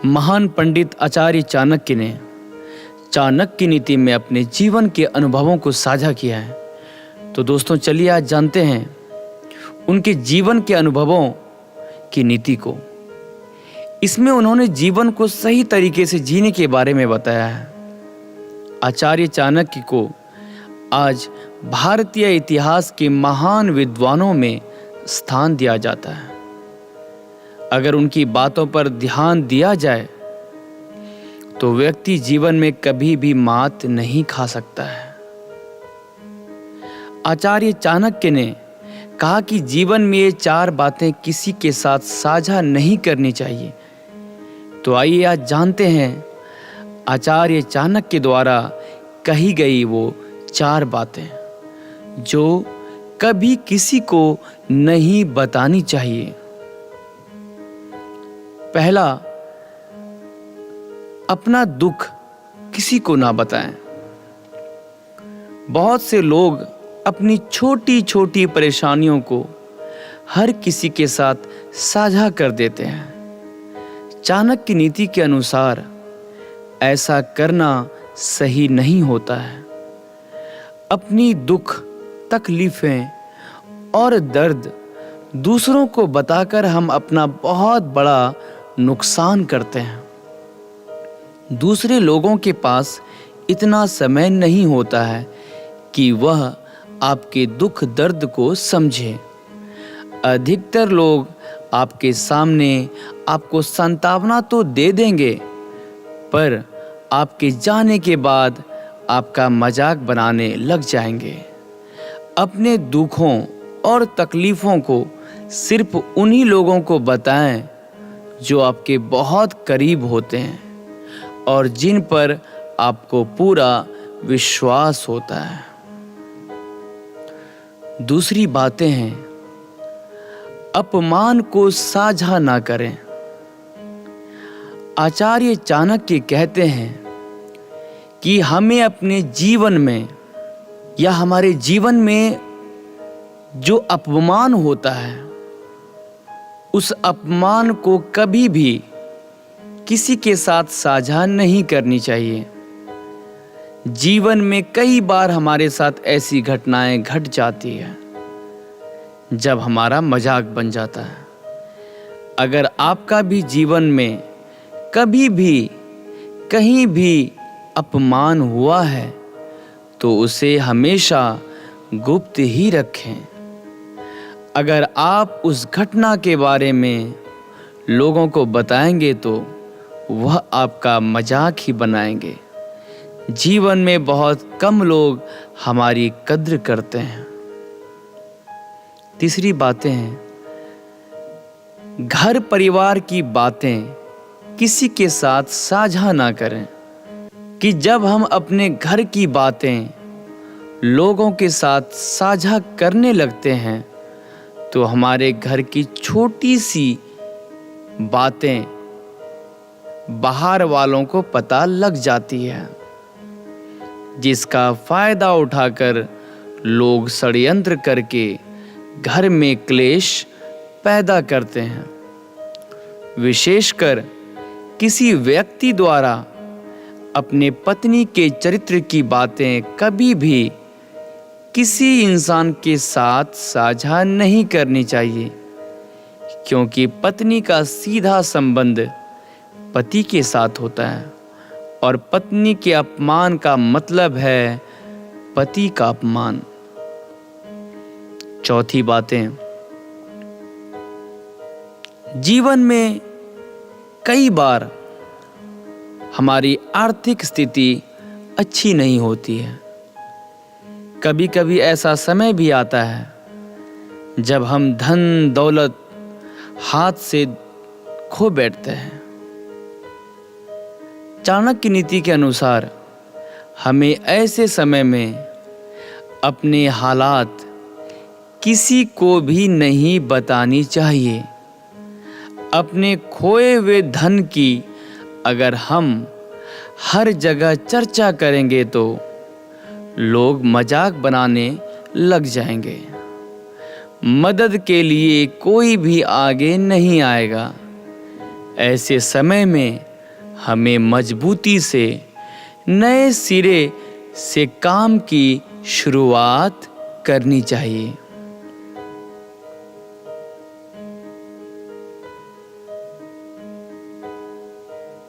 महान पंडित आचार्य चाणक्य ने चाणक्य नीति में अपने जीवन के अनुभवों को साझा किया है। तो दोस्तों चलिए आज जानते हैं उनके जीवन के अनुभवों की नीति को। इसमें उन्होंने जीवन को सही तरीके से जीने के बारे में बताया है। आचार्य चाणक्य को आज भारतीय इतिहास के महान विद्वानों में स्थान दिया जाता है। अगर उनकी बातों पर ध्यान दिया जाए तो व्यक्ति जीवन में कभी भी मात नहीं खा सकता है। आचार्य चाणक्य ने कहा कि जीवन में ये 4 बातें किसी के साथ साझा नहीं करनी चाहिए। तो आइए आज जानते हैं आचार्य चाणक्य द्वारा कही गई वो 4 बातें जो कभी किसी को नहीं बतानी चाहिए। पहला, अपना दुख किसी को ना बताएं। बहुत से लोग अपनी छोटी छोटी परेशानियों को हर किसी के साथ साझा कर देते हैं। चाणक्य नीति के अनुसार ऐसा करना सही नहीं होता है। अपनी दुख, तकलीफें और दर्द दूसरों को बताकर हम अपना बहुत बड़ा नुकसान करते हैं। दूसरे लोगों के पास इतना समय नहीं होता है कि वह आपके दुख दर्द को समझे। अधिकतर लोग आपके सामने आपको सांत्वना तो दे देंगे, पर आपके जाने के बाद आपका मजाक बनाने लग जाएंगे। अपने दुखों और तकलीफ़ों को सिर्फ उन्हीं लोगों को बताएं जो आपके बहुत करीब होते हैं और जिन पर आपको पूरा विश्वास होता है। दूसरी बातें हैं, अपमान को साझा ना करें। आचार्य चाणक्य कहते हैं कि हमें अपने जीवन में या हमारे जीवन में जो अपमान होता है उस अपमान को कभी भी किसी के साथ साझा नहीं करनी चाहिए। जीवन में कई बार हमारे साथ ऐसी घटनाएं घट जाती है जब हमारा मजाक बन जाता है। अगर आपका भी जीवन में कभी भी कहीं भी अपमान हुआ है तो उसे हमेशा गुप्त ही रखें। अगर आप उस घटना के बारे में लोगों को बताएंगे तो वह आपका मजाक ही बनाएंगे। जीवन में बहुत कम लोग हमारी कद्र करते हैं। तीसरी बातें हैं, घर परिवार की बातें किसी के साथ साझा ना करें। कि जब हम अपने घर की बातें लोगों के साथ साझा करने लगते हैं तो हमारे घर की छोटी सी बातें बाहर वालों को पता लग जाती है, जिसका फायदा उठाकर लोग षड्यंत्र करके घर में क्लेश पैदा करते हैं। विशेषकर किसी व्यक्ति द्वारा अपने पत्नी के चरित्र की बातें कभी भी किसी इंसान के साथ साझा नहीं करनी चाहिए, क्योंकि पत्नी का सीधा संबंध पति के साथ होता है और पत्नी के अपमान का मतलब है पति का अपमान। चौथी बातें, जीवन में कई बार हमारी आर्थिक स्थिति अच्छी नहीं होती है। कभी कभी ऐसा समय भी आता है जब हम धन दौलत हाथ से खो बैठते हैं। चाणक्य नीति के अनुसार हमें ऐसे समय में अपने हालात किसी को भी नहीं बतानी चाहिए। अपने खोए हुए धन की अगर हम हर जगह चर्चा करेंगे तो लोग मजाक बनाने लग जाएंगे। मदद के लिए कोई भी आगे नहीं आएगा। ऐसे समय में हमें मजबूती से नए सिरे से काम की शुरुआत करनी चाहिए।